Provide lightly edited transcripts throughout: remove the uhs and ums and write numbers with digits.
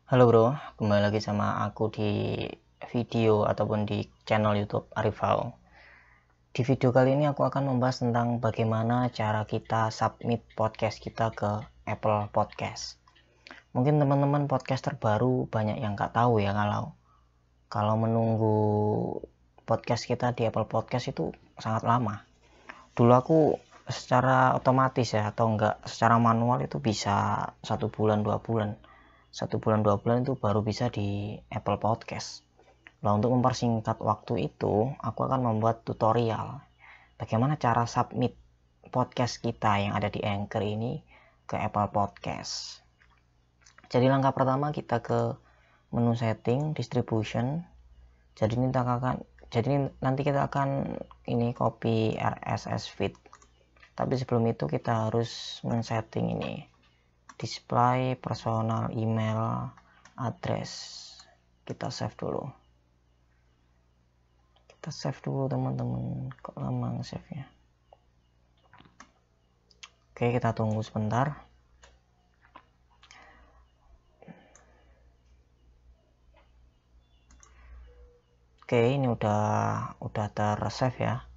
Halo bro, kembali lagi sama aku di video ataupun di channel YouTube Arifal. Di video kali ini aku akan membahas tentang bagaimana cara kita submit podcast kita ke Apple Podcast. Mungkin teman-teman podcaster baru banyak yang nggak tahu ya kalau menunggu podcast kita di Apple Podcast itu sangat lama. Dulu aku secara otomatis ya atau enggak secara manual itu bisa 1 bulan 2 bulan. 1 bulan 2 bulan itu baru bisa di Apple Podcast. Nah, untuk mempersingkat waktu itu, aku akan membuat tutorial bagaimana cara submit podcast kita yang ada di Anchor ini ke Apple Podcast. Jadi langkah pertama kita ke menu setting, distribution. Jadi nanti kita akan copy RSS feed. Tapi sebelum itu kita harus men-setting ini. Display personal email address, kita save dulu teman-teman, kok lama save nya. Oke, kita tunggu sebentar. Oke, ini udah ter-save ya.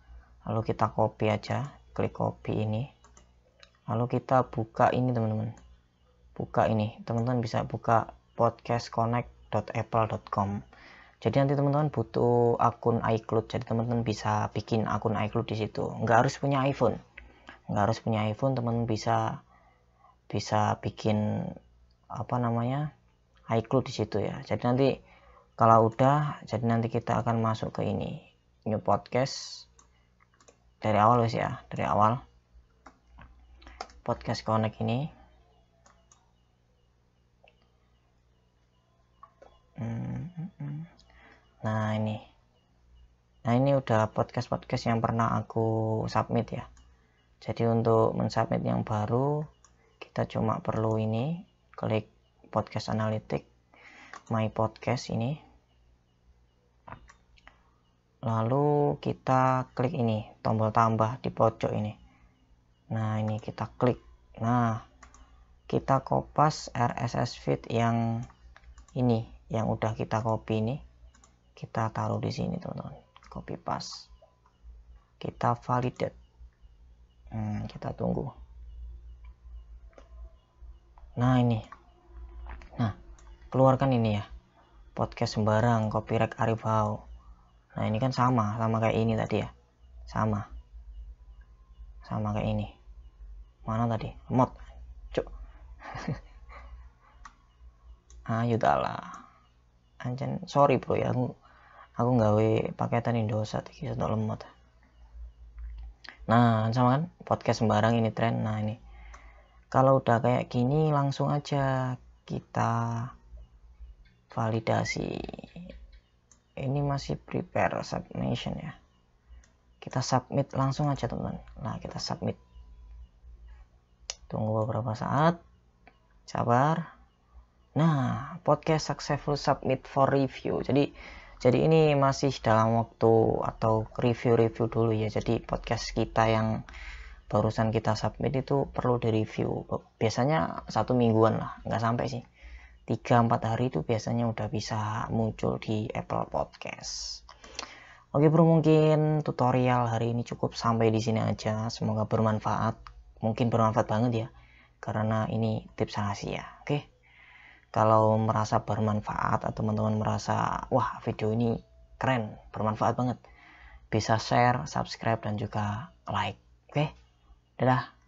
Lalu kita copy aja, klik copy ini, lalu kita buka ini teman-teman. Teman-teman bisa buka podcastconnect.apple.com. Jadi nanti teman-teman butuh akun iCloud, jadi teman-teman bisa bikin akun iCloud di situ. Nggak harus punya iPhone, teman-teman bisa bikin iCloud di situ ya. Jadi nanti kalau udah, jadi nanti kita akan masuk ke ini, new podcast dari awal Podcast Connect ini. Nah ini udah podcast yang pernah aku submit ya. Jadi untuk mensubmit yang baru kita cuma perlu ini, klik podcast analytics, my podcast ini, lalu kita klik ini tombol tambah di pojok ini. Nah ini kita klik. Nah kita kopas RSS feed yang ini, yang udah kita copy ini, kita taruh di sini teman-teman, copy paste, kita validate. Kita tunggu. Nah keluarkan ini ya, podcast sembarang copyright Arifal. Nah ini kan sama kayak ini tadi ya, sama kayak ini. Mana tadi mod cuk. Yudahlah anjen, sorry bro ya, aku gawe paketan Indosat iki untuk lemot. Nah sama kan, podcast sembarang ini tren. Nah ini kalau udah kayak gini langsung aja kita validasi. Ini masih prepare submission ya, kita submit langsung aja teman-teman. Nah kita submit, tunggu beberapa saat, sabar. Nah podcast successful submit for review. Jadi ini masih dalam waktu atau review dulu ya. Jadi podcast kita yang barusan kita submit itu perlu direview. Biasanya 1 mingguan lah, nggak sampai sih, 3-4 hari itu biasanya udah bisa muncul di Apple Podcast. Oke bro, mungkin tutorial hari ini cukup sampai di sini aja. Semoga bermanfaat. Mungkin bermanfaat banget ya, karena ini tips rahasia. Oke. Kalau merasa bermanfaat atau teman-teman merasa wah video ini keren, bermanfaat banget, bisa share, subscribe, dan juga like. Oke, dadah.